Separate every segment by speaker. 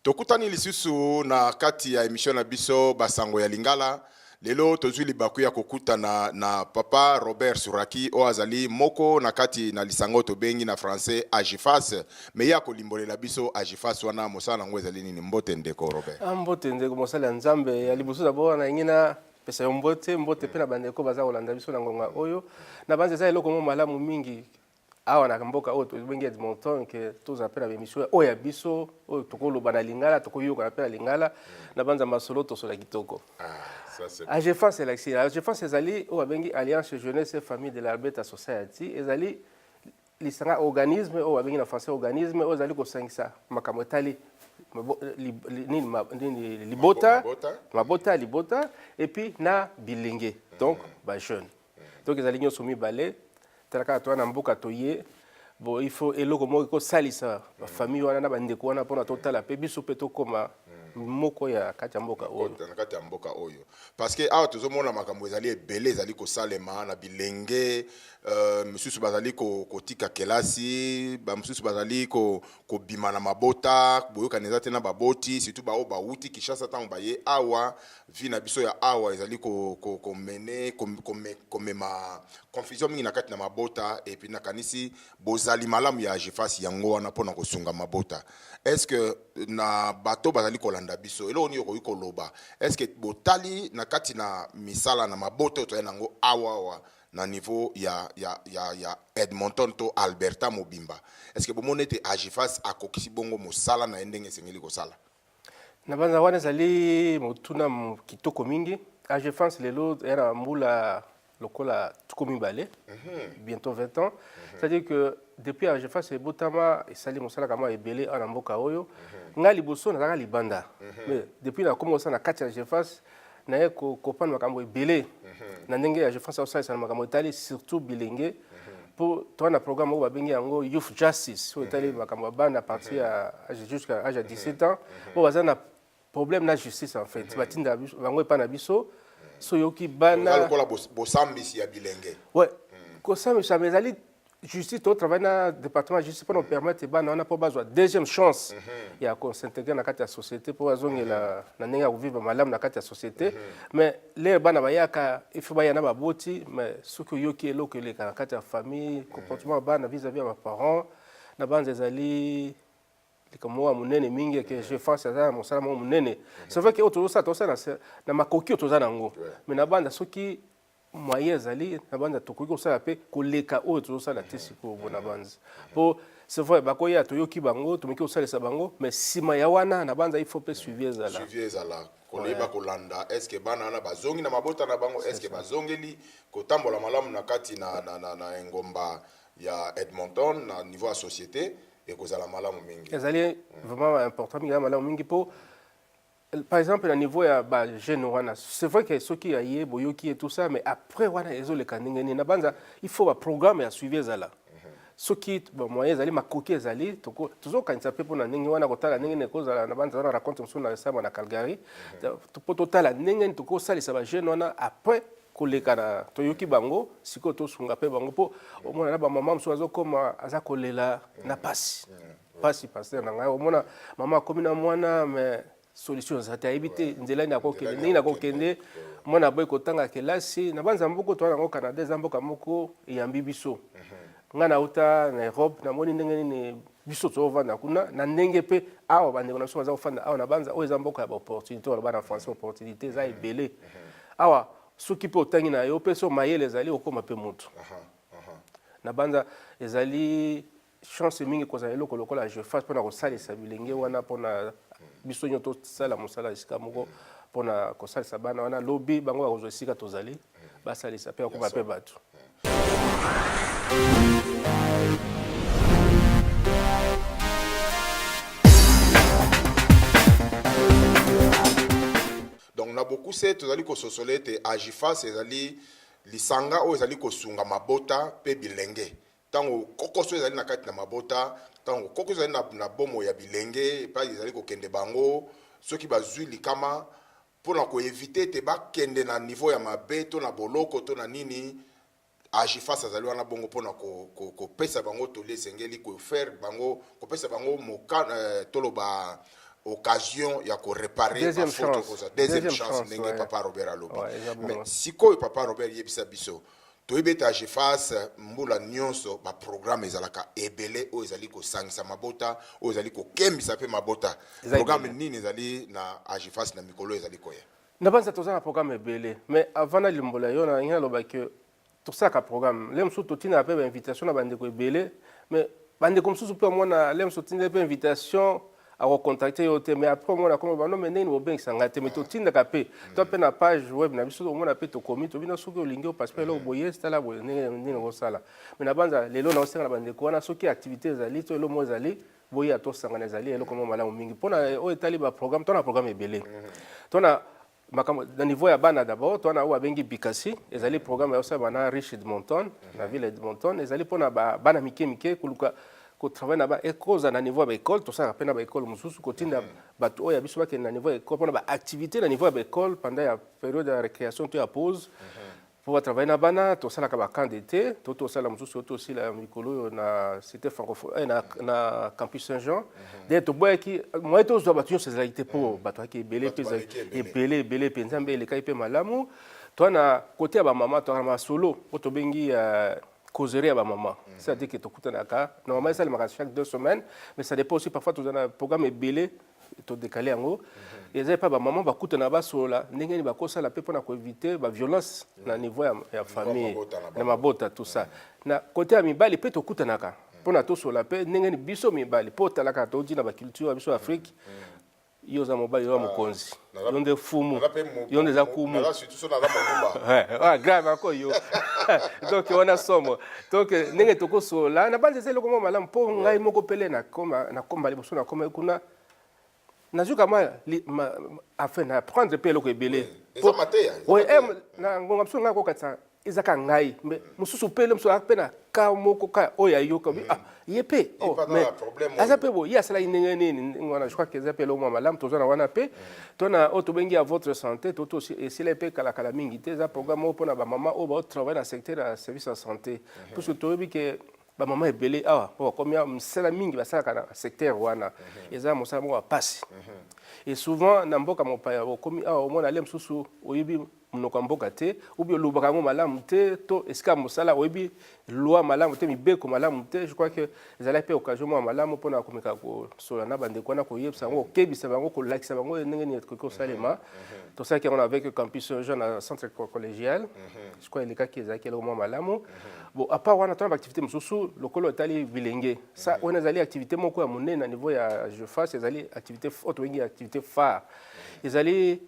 Speaker 1: Tokutani lisusu na kati ya emission na biso basango ya Lingala. Lelo tozwi libaku ya kokuta na papa Robert Suraki o azali moko na kati na lisango tobengi na français Agifas. Me ya kolimbolela biso Agifas wana mosala ngo ezali nini mbote ndeko Robert?
Speaker 2: Mbote ndeko mosala nzambe ya libusu d'abord na ngina pesa mbote pe na bandeko baza kolanda biso na ngonga oyo na banze za eloko mo malamu mingi awa na mboka oyo tobengi Edmonton ke toza pe na émission oyo ya biso oyo tokoloba na Lingala tokoyoka pe na Lingala na banza masolo tosola kitoko. Agifas Alexis, Agifas ezali oyo bengi Alliance Jeunesse et Famille de l'Alberta Society ezali lisanga organisme oyo bengi na français organisme oyo ezali kosangisa makambo etali libota et puis na bilenge donc ba jeune donc ezali nyo somi balé talaka to na mboka toye bon il faut eloko moko ko salisa ba famille wana na bandeko wana pona totala pe biso pe to koma moko ya kati ya mboka oyo
Speaker 1: na kati ya mboka oyo parce que awa tozomona makambo ezali ebele ezali ko salema na bilenge misusu bazali kotika kelasi ba misusu bazali ko bima na mabota boyoka nezate na baboti surtout ba bauti kishasa tango baye awa vi na biso ya awa ezali ko mene komema confusion mingi na kati na mabota et puis na kanisi bozali malamu ya Agifas yango wana pona kosunga mabota. Est-ce que na bato bazali kolanda biso elo oni yoko koloba est-ce que botali na kati na misala na mabota to yango awa na niveau ya Edmonton to Alberta mobimba est-ce que bomonete Agifas akokisi bongo mosala na endenge sengeli ko sala
Speaker 2: na banza wana zali motuna kitoko mingi Agifas lelo era mbula lokola tukomi balé bientôt 20 ans c'est-à-dire que depuis Agifas et Botama et sali mosala kama ebele ana mboka oyo ngali boso na zaka libanda mais depuis na commencé na kati ya Agifas na ye ko kopana makambo ebele na ndenge ya Agifas au sala makambo etali surtout bilenge pour toi na programme oyo babengi yango youth justice oyo etali makambo bana à partir à jusqu'à âge de 17 ans pour bazana problème na justice en fait batinda bango epa na biso so yoki bana
Speaker 1: lokola bosambisi ya bilenge
Speaker 2: ouais kosambisa mais ali justice to travail na département justice pour nous permettre bana on a pas besoin deuxième chance il y a qu'on s'intégrer na kati ya société pour azongela na nenga vivre malamu na kati ya société mais les bana bayaka il faut bayana baboti mais ce que yoki eloko le na kati ya famille comportement bana vis-à-vis ya parents na banze ezali comme moi munene mingi que je fasse ça mon sala mon munene c'est vrai que autour ça na makoki autour nango mais na banda soki moyen zali na banda tokoki kosala pe koleka autour ça la tesi ko bona banza pour c'est vrai bakoya toyoki bango tomiki kosala sa bango mais sima ya wana na banda il faut pe suivre
Speaker 1: ezala koleba kolanda est-ce que bana na bazongi na mabota na bango est-ce que bazongeli kotambola malamu na kati na engomba ya Edmonton na niveau ya société et que ça la malamu mingi
Speaker 2: ezali vraiment important mingi malamu mingi pour par exemple au niveau ya ba jeune wana c'est vrai que ceux qui aye boyoki et tout ça mais après wana ezo le kaningeni na banza il faut un programme à suivre ezala ceux qui bon moyen ezali makoki ezali toko toujours quand ça peut pour na ningi wana kotala ningi ne kozala na banza wana raconte sur na sama na Calgary to totala ningi toko salisa ba jeune wana après koleka na toyoki bango siko to sunga pe bango po omona na ba mama mso azokoma aza kolela na pasi pasteur na ngai omona mama komi na mwana mais solution za ta éviter nzela ni akokende ni nakokende mwana boy kotanga kelasi na banza mboko to na Canada za mboka moko yambi biso ngana uta na Europe na moni ndenge ni biso to vanda kuna na ndenge pe awa bandeko na so za ofanda awa na banza o za mboka ya opportunité wala bana France opportunité za ebele awa soki po tangi na yo peso mayele ezali okoma pe mutu na banda ezali chance mingi koza eloko lokola Agifas pona kosalisa bilenge wana pona biso nyoto sala mosala esika moko pona kosalisa bana wana lobby bango bakozwa esika tozali basalisa pe okoma pe bato
Speaker 1: donc na beaucoup c'est tozali ko sosolete Agifas ezali lisanga o ezali kosunga mabota pe bilenge tango kokoso ezali na kati na mabota tango kokoso ezali na bomo ya bilenge pa ezali kokende bango soki bazwi likama pona ko éviter te bakende na niveau ya mabe to na boloko to na nini Agifas azali wana bongo pona ko pesa bango to lesengeli ko faire bango ko pesa bango moka toloba occasion ya ko réparer
Speaker 2: Deuxième
Speaker 1: faute
Speaker 2: chance.
Speaker 1: koza deuxième
Speaker 2: Deuxième
Speaker 1: chance
Speaker 2: chance,
Speaker 1: ndenge
Speaker 2: ouais.
Speaker 1: papa Robert alobi
Speaker 2: Ouais, exactement.
Speaker 1: mais sikoyo papa Robert yebisa biso toyebeta GFAS mbula nyonso ba programme ezalaka ebele o ezali ko sangisa mabota o ezali ko kembisa pe mabota programme nini ezali na GFAS na mikolo ezali koya
Speaker 2: na banza toza na programme ebele mais avant na limbola yo na ngina loba que tosaka programme lem so totina pe ba invitation na bandeko ebele mais bandeko msusu pe mona lem so tina pe invitation à recontacter yo te mais après mona comme ba no mais nini bobeng sanga te mais totina ka pe to pe na page web na biso mona pe to komi to bina soki olingi parce que lo boye stala boye nini ko sala mais na banza lelo na osenga na bandeko wana soki activité ezali to lo mo ezali boye atosanga ezali elo comme malamu mingi pona o etali ba programme to na programme ebele to na na niveau ya bana d'abord to na o abengi bikasi ezali programme ya osa bana riche Edmonton na ville Edmonton ezali pona bana mike kuluka ko travailler na ba école na niveau ya école to ça rappelle na ba école mususu ko tinda bato oya biso ba ke na niveau ya école pona ba activité na niveau ya école pendant la période de récréation to ya pause pour travailler na bana to sala ka ba camp d'été to sala mususu to aussi la mikolo na cité francophone na campus Saint-Jean de to boya ki moi to zo ba tu ces réalités pour bato ki belé pesa belé penza mbele kai pe malamu to na côté ya ba maman to na solo to bengi causerie à ma maman. C'est-à-dire que tu écoutes un cas. Normalement, ça le chaque 2 semaines, mais ça dépend aussi parfois. Tu as un programme belé, tu décalé en haut. Et ça pas ma maman va écouter un bas sur là. N'engagez pas quoi ça la paix pour éviter la violence dans le niveau de la famille, dans ma botte tout ça. Na côté ami bali peut écouter un cas. Pour na tout sur la paix, n'engagez biso mi bali. Pour ta la carte, on dit dans la culture, biso Afrique. Yo za mobali yo mokonzi yo nde fumu yo nde za kumu ouais grave encore yo donc on a somme donc ndenge toko sola na banze zelo komo malamu po ngai moko pele na komba liboso na koma kuna nazuka ma afin na prendre pe loko ebele ouais na ngonga mso ngako katsa izaka ngai mais mususu pele mso apena ka moko ka oya yo ko yepe oh mais azape bo ya sala inengeni ngona je crois que zape lo mama lam tozana wana pe tona otobengi à votre santé toto et si les pe kala mingi te za programme pour na ba mama o ba travailler dans secteur de service de santé parce que toyebi que ba mama ebele ah bo combien msala mingi ba sala na secteur wana eza mosala mo passe et souvent na mboka mo pa komi ah au moins alem susu oyebi mnoko mboka te ubi olubaka ngo malamu te to eska mosala oyebi loi malamu te mibeko malamu te je crois que ezala pe occasion mo malamu pona komeka ko sola na bande kona ko yebisa ngo kebisa bango ko lakisa bango ndenge ni ko salema to ça qui on avec campus jeune à centre collégial je crois les cas qui ezaki le mo malamu bon à part wana tona activité mususu lokolo tali bilenge ça on ezali activité moko ya monene na niveau ya je fasse ezali activité auto wengi activité phare ezali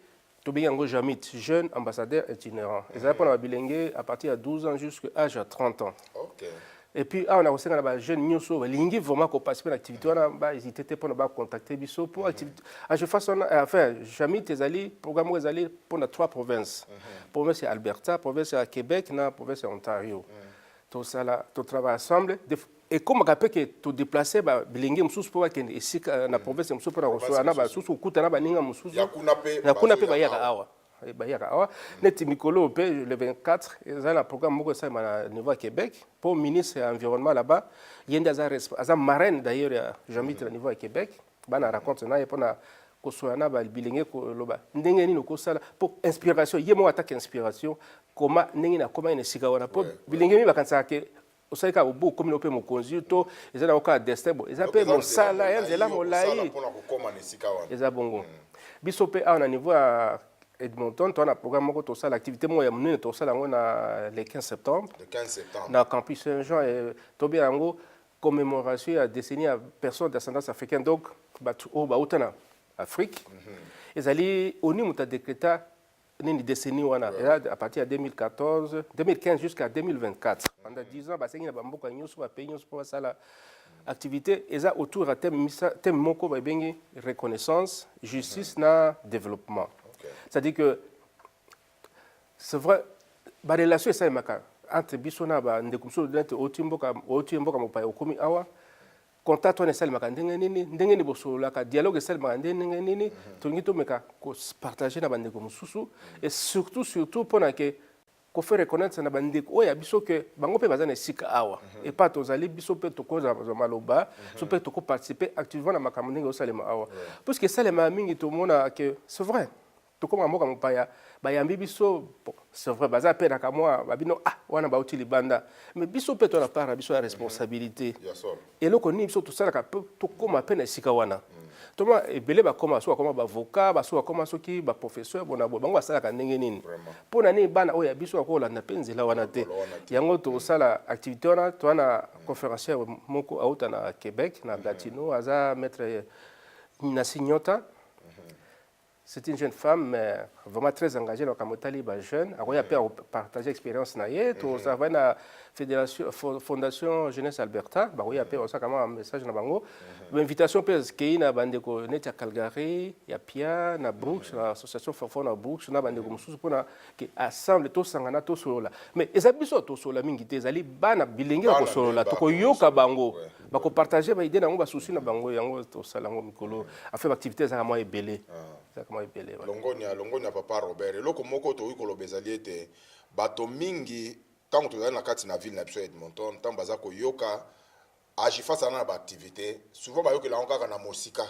Speaker 2: Tobiango Jamit, jeune ambassadeur itinérant. Ils allaient prendre bilingue à partir de 12 ans jusqu'à l'âge de 30 ans.
Speaker 1: Okay.
Speaker 2: Et puis, on a aussi un jeune Nyoso, l'ingé vraiment qu'on participe à l'activité. On a hésité pour nous contacter Bisso pour l'activité. Je fasse enfin, Jamit, ils allaient, programme ils allaient pour les 3 provinces. Province c'est Alberta, province c'est Québec, la province c'est Ontario. Tout ça là, tout travail ensemble. Et comme on a que tu déplacer bilingue mususu pour que ici na province mususu pour recevoir na ba susu kuta na ba ninga mususu ya kuna pe ba yaka awa bayaka awa net mikolo pe le 24 ils ont un programme moko ça na niveau à Québec pour ministre environnement là-bas yenda za marraine d'ailleurs Jean-Michel na niveau à Québec bana raconte na et pour na kosoana ba bilingue ko loba ndenge ni ko sala pour inspiration yemo attaque inspiration comment ndenge na comment ine sika wana pour bilingue mi bakansa ke osai ka bo communauté mokonzi to ezana oka destebo ezape mosala yanzela molai eza bongo biso pe a na niveau à Edmonton to na programme moko to sala activité mo ya munene to sala ngona le 15 septembre na campus Saint-Jean et to bi yango commémoration à décennie à personnes d'ascendance africaine donc batu o ba utana Afrique ezali oni muta décréta une décennie à partir de 2014, 2015 jusqu'à 2024. Pendant 10 ans, il y a beaucoup de pays pour ça activité et ça autour de thème moko reconnaissance, justice et développement. C'est-à-dire que c'est vrai, la relation est ça entre bisona ba ndekumso dente otimboka mopa okomi awa contact on esal makandenge nini bosola ka dialogue esal makandenge nini tongi to meka ko partager na bande ko mususu et surtout pour na ke ko faire reconnaître na bandeko oya biso que bango pe bazana sika awa et pas tozali biso pe tokoza maloba so pe toko participer activement na makambo ndenge osalema awa parce que salema mingi to mona que c'est vrai to comme mboka mopaya bayambi biso c'est vrai baza pe na kamwa babino wana ba utili banda mais biso pe to na part biso ya responsabilité et loko ni biso to sala ka to koma pe na sika wana toma ebele bakoma so bakoma bavocat baso bakoma soki baprofesseur bona bango basalaka ndenge nini mpona nini bana oyo ya biso akolanda mpe nzela wana te yango tosala activité wana toana conférencière moko auta na Québec na Gatineau aza maître Nasinyota. C'est une jeune femme vraiment très engagée dans le Kamotali, jeune. Elle a pu partager l'expérience. Tout ça va la fédération, fondation Jeunesse Alberta. Elle a pu aussi un message dans Bango. L'invitation peut être qu'il y a des gens à Calgary, il y a Pia, na Brooks, l'association Fafon à Brooks, na bande comme ça pour que assemble tous sangana tous solo là. Mais ils habitent tous solo là, mingi te zali bana bilingue ko solo là. Toko yoka Bango, bako partager ba idée na ngo ba souci na Bango yango to salango mikolo. Affaire activité ça moi ebelé.
Speaker 1: Longonia papa Robert eloko moko to ikolo bezali ete bato mingi tango tozali na kati na ville na biso Edmonton tango baza koyoka agifasa na ba activité souvent bayokela kaka na mosika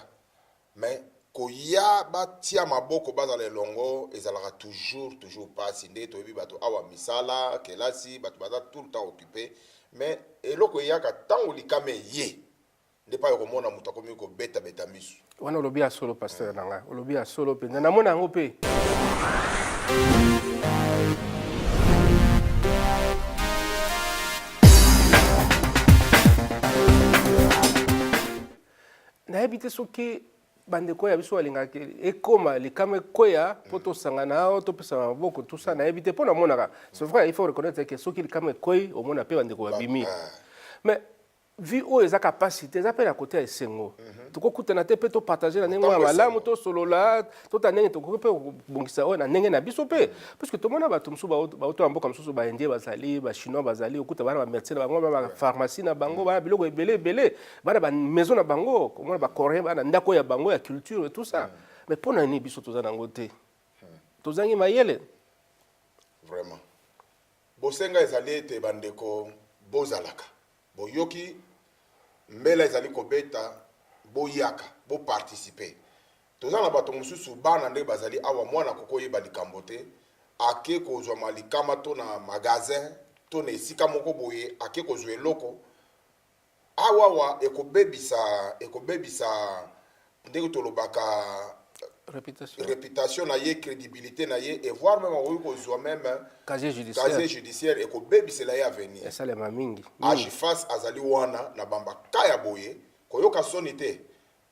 Speaker 1: mais koya batia maboko bazala elongo ezalaka toujours pas nde toyebi bato awa misala kelasi bato baza tout le temps occupé mais eloko eyaka tango likame ye nde pa yokomona mutu akomi kobeta misu
Speaker 2: wana olobi ya solo pasteur nanga olobi ya solo penza namona yango pe nayebi te soki bandeko ya biso balingaka ekoma likama ekoya mpo tosangana awa topesa maboko tout ça nayebi te mpo namonaka c'est vrai il faut reconnaître que soki likama ekoyi omona mpe bandeko babimi mais vie oyo eza capacité eza mpe na kote ya esengo tokokutana te mpe topartage na ndenge ya malamu tosolola tota ndenge tokoki mpe kobongisa oyo na ndenge na biso mpe puisque tomona bato mosusu bauto ya mboka mosusu baindien bazali bachinois bazali okuta bana bamédecin na bango bapharmacie na bango bana biloko ebele bana bamaison na bango komona bacoréen bana ndako ya bango ya culture et tout ça mais mpo na nini biso toza nango te tozangi mayele
Speaker 1: vraiment bosenga ezali ete bandeko bozalaka boyoki mbela ezali kobeta boyaka bo participer tozana bato mosusu bana nde bazali awa mwana kokoyeba likambo te ake kozwa malikama to na magasin to na esika moko boye ake kozwa eloko awawa ekobebisa ndenge tolobaka réputation na ye crédibilité na ye et voir même oyo kozwa même
Speaker 2: casier
Speaker 1: judiciaire ekobebisela ye avenir
Speaker 2: esalema mingi
Speaker 1: agifas azali wana na bamba kaya boye koyoka soni te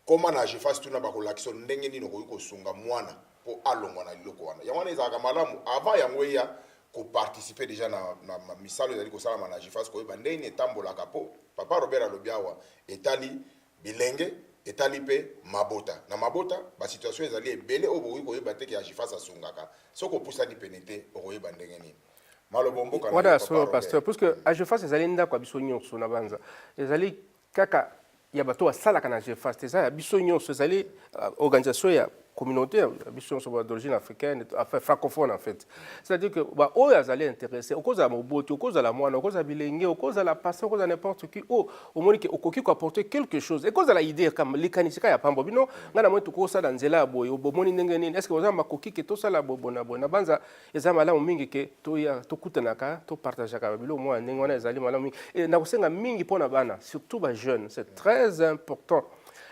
Speaker 1: koma na agifas tuna bakolakisa ndenge nini okoki kosunga mwana mpo alongwa na liloko wana yango wana ezalaka malamu avant yango eya koparticipe déjà na misalo ezali kosalama na agifas koyeba ndenge nini etambolaka mpo papa Robert alobi awa etali bilenge etali pe mabota na mabota ba situation ezali ebele oyo bokoki koyeba te ke agifas asungaka soki opusani pene te okoyeba ndenge nini malobomboka na
Speaker 2: wana solo pasteur parce que agifas ezali ndako ya biso nyonso na banza ezali kaka ya bato basalaka na agifas eza ya biso nyonso ezali organisation ya communauté biso nyonso d'origine africaine enfin francophone en fait c'est-à-dire que oyo azali intéressé okozala moboti okozala mwana okozala bilenge okozala passé okozala n'importe qui omoni ke okoki koapporter quelque chose ekozala idée comme likanisika ya pambo bino nga na moi tokosala nzela ya boye bomoni ndenge nini est-ce que oza makoki ke tosala bona banza eza malamu mingi ke tokutanaka topartageaka biloko mwa ndenge wana ezali malamu mingi na kosenga mingi mpona bana surtout ba jeunes c'est très important.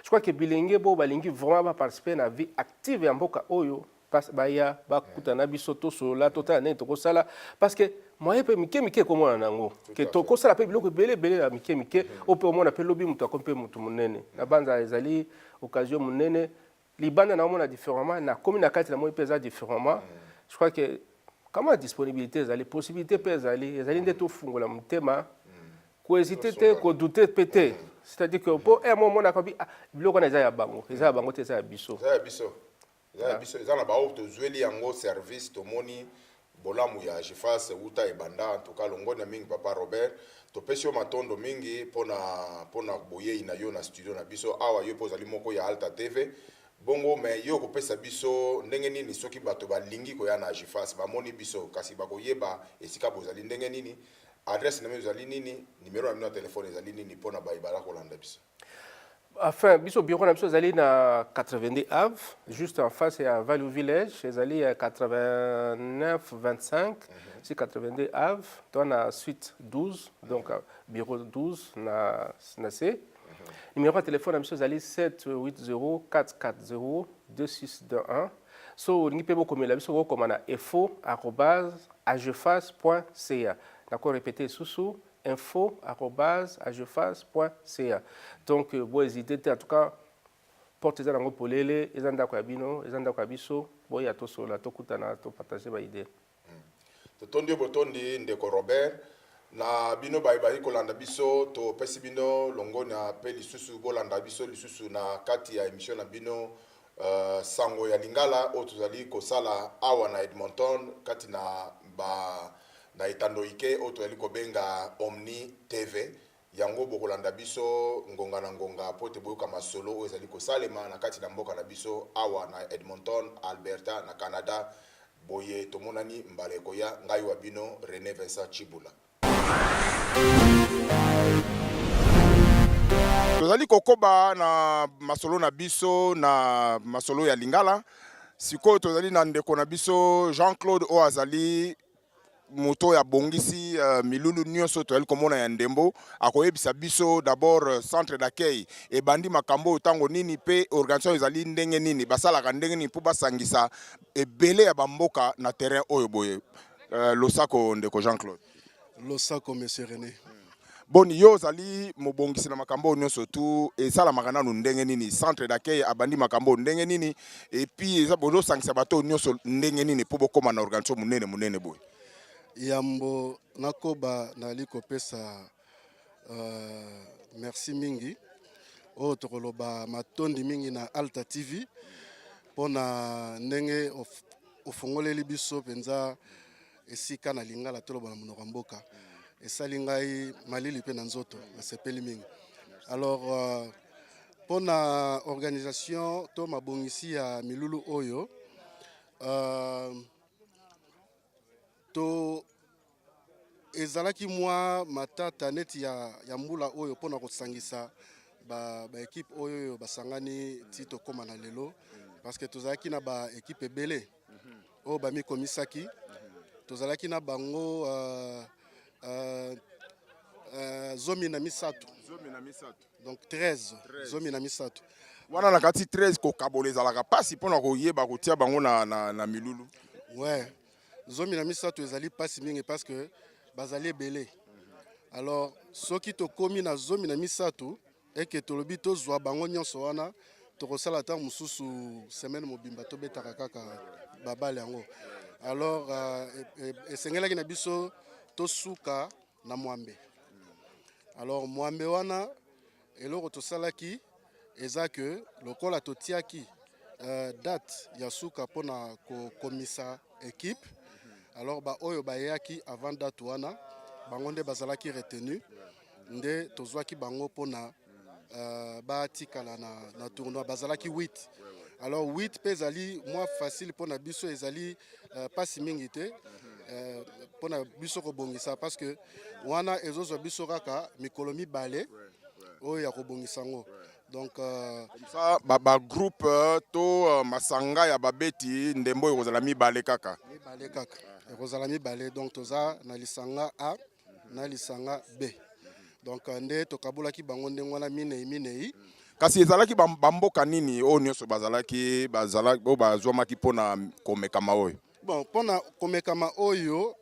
Speaker 2: Je crois que bilenge bo balingi vraiment participer na vie active ya mboka oyo baya bakutana biso tosola tota ndenge tokosala parce que moye pe mike komona nango ke tokosala pe biloko ebele ya mike ope omona pe lobi mutu akompe mutu munene na banza ezali occasion munene libanda na omona différemment na commune kati na moye pe za différemment. Je crois que comment disponibilité ezali possibilité pe ezali nde tofungola mutema ko hésiter te ko douter péter. C'est-à-dire que pour un moment on a dit biloko na eza ya bango te eza ya biso
Speaker 1: eza na baoto zweli yango service tomoni bolamu ya agifas uta ebanda en tout cas longoni mingi papa Robert topesi yo matondo mingi pona boyei na yo na studio na biso awa yo pozali moko ya Alta TV bongo mais yo kopesa biso ndenge nini soki bato balingi koya na Agifas bamoni biso kasi bakoyeba esika bozali ndenge nini adresse na me ezali nini numéro ya bino ya telefone ezali nini mpona bayebala kolanda biso.
Speaker 2: Enfin, biso bureau na biso ezali na 82 Ave, juste en face à Value Village, ezali à 89 25, c'est 82 Ave, dans la suite 12, donc bureau 12 na C. Numéro de téléphone na biso ezali 780 440 2621. So ni pe bokomela biso bokomana info@agefas.ca. D'accord, répétez sous info@agefas.ca. Donc bon hésiter en tout cas porte za nango polele ezanda kwa bino ezanda kwa biso boya to sola to kutana to partager ba idée.
Speaker 1: Totondi botondi ndeko Robert na bino bayebali kolanda biso to pesi bino longo na pe lisusu bolanda biso lisusu na kati ya émission na bino sango ya lingala o tozali kosala awa na Edmonton kati na na etando ike o tozali kobenga Omni TV yango bokolanda biso ngonga na ngonga po te boyoka masolo o ezali kosalema na kati na mboka na biso awa na Edmonton Alberta na Canada boye tomonani mbale koya ngai wa bino René Vincent Chibula. Tozali kokoba na masolo na biso na masolo ya lingala sikoyo tozali na ndeko na biso Jean-Claude o azali moto ya bongisi milulu nyonso toyali komona ya ndembo akoyebisa biso d'abord centre d'accueil ebandi makambo tango nini pe organisation ezali ndenge nini basalaka ndenge nini po basangisa ebele ya bamboka na terrain oyo boye losako ndeko Jean-Claude.
Speaker 3: Losako monsieur René.
Speaker 1: Boni yo zali mobongisi na makambo nyonso tu esala makana no ndenge nini centre d'accueil abandi makambo ndenge nini et puis eza bozo sangisa bato nyonso ndenge nini po bokoma na organisation munene boye.
Speaker 3: Yambo nakoba nali kopesa merci mingi o tokoloba matondi mingi na Alta TV pona ndenge ofongoleli biso penza esika na lingala toloba na monoko mboka esali ngai malili pe na nzoto nasepeli mingi. Alors pona organisation to mabongisi ya milulu oyo to ezalaki mwa matata neti ya mbula oyo pona kosangisa ba équipe oyo basangani ti tokoma na lelo parce que tozalaki na ba équipe ebele oyo bamikomisaki tozalaki na bango zomi na misato donc 13 zomi na misato
Speaker 1: wana na kati 13 kokabole ezalaka pasi pona koyeba kotia bango na milulu.
Speaker 3: Ouais, zomi na misato ezali pasi mingi parce que bazali ebele. Alors soki tokomi na zomi na misato eke tolobi tozwa bango nyonso wana tokosala ta mosusu semaine mobimba tobetaka kaka babale yango. Alors esengelaki na biso tosuka na mwambe. Alors mwambe wana eloko tosalaki eza que lokola totiaki date ya suka pona kokomisa équipe. Alors ba oyo bayaki avant date wana bango nde bazalaki retenu nde tozwaki bango pona batikala na tournoi bazalaki 8. Alors 8 pe ezali moins facile pona biso ezali pasi mingi te pona biso kobongisa parce que wana ezozwa biso kaka mikolo mibale oyo ya kobongisa ngo. Donc
Speaker 1: ça ba groupe to masanga ya babeti ndembo ekozala mibale kaka
Speaker 3: ekozala mibale donc toza na lisanga A na lisanga B. Donc nde tokabulaki bango ndenge wana minei
Speaker 1: kasi ezalaki bamboka nini oyo nyonso bazalaki o bazwamaki mpona komekama oyo.
Speaker 3: Bon mpona komekama oyo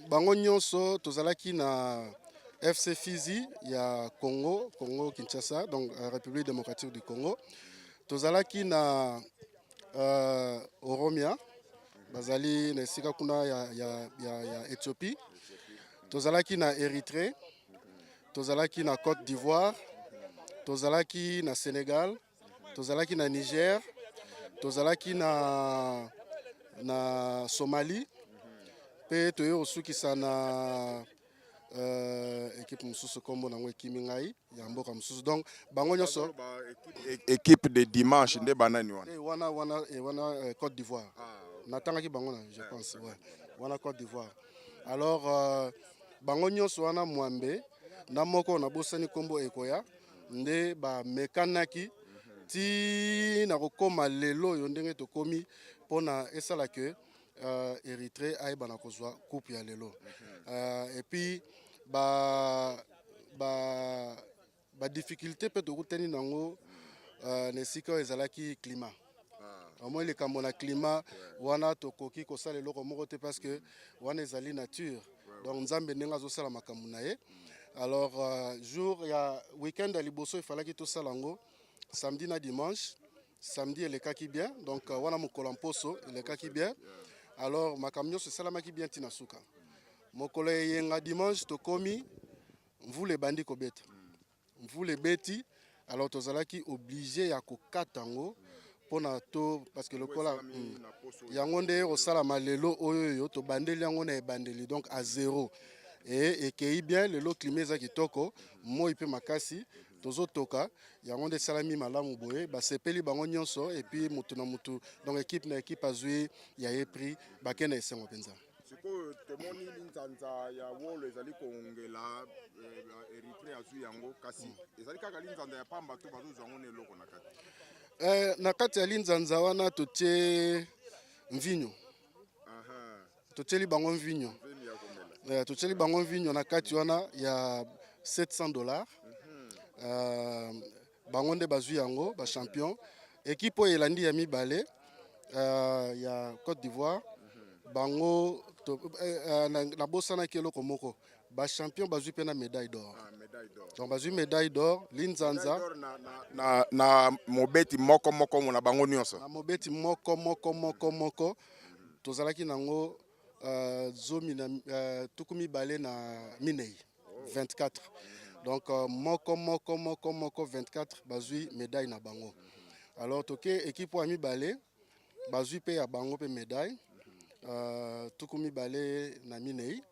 Speaker 3: bango nyonso tozalaki na FC Fizi ya Congo Kinshasa, donc République démocratique du Congo. Tozalaki na Oromia, bazali na esika kuna ya Éthiopie. Tozalaki na Érythrée, tozalaki na Côte d'Ivoire, tozalaki na Sénégal, tozalaki na Niger, tozalaki na Somalie, pe toyo osukisa équipe mosusu kombo nango ekimi ngai ya mboka mosusu donc bango nyonso
Speaker 1: équipe de dimanche nde banani wana
Speaker 3: wana Côte d'Ivoire natangaki bango na je pense ouais wana Côte d'Ivoire alors bango nyonso wana mwambe na moko na bosani kombo ekoya nde bamekanaki ti na kokoma lelo oyo ndenge tokomi mpona esala ke Érythrée ayeba na kozwa coupe ya lelo et puis difficulté mpe tokutani nango na esika oyo ezalaki climat omoi likambo na climat wana tokoki kosala eloko moko te parce que wana ezali nature donc nzambe ndenge azosala makambo na ye alors jour ya week-end ya liboso efalaki tosala yango samedi na dimanche samedi elekaki bien donc wana mokolo mposo elekaki bien alors makambo nyonso esalamaki bien ntina suka mokolo eyenga dimanche tokomi mvula ebandi kobeta mvula ebeti alors tozalaki obligé ya kokata yango mpona to parce que lokola yango nde osalama lelo oyo tobandeli yango na ebandeli donc à zéro ekei bien lelo climat eza kitoko moi mpe makasi tozotoka yango nde esalami malamu boye basepeli bango nyonso epuis motu na motu donc équipe na équipe azwi ya ye prix bakende esengo mpenza
Speaker 1: sikoyo tomoni linzanza ya wolo ezali koongela Érythrée azwi yango kasi ezali kaka linzanza ya pamba to bazozwa yango na eloko na kati
Speaker 3: na kati ya linzanza wana totie mvinyo totieli bango mvinyo totieli bango mvinyo na kati wana ya $700 bango nde bazwi yango bachampion équipe oyo elandi ya mibale ya Côte d'Ivoire bango nabosanaki eloko moko bachampion bazwi mpe na médaille d'or donc bazwi médaille d'or linzanza
Speaker 1: na mobeti moko na bango nyonso
Speaker 3: na mobeti moko tozalaki nango tuku mibale na minei 24 donc moko 24 bazwi médaille na bango alors toke équipe ya mibale bazwi pe ya bango pe médaille tuku mibale na minei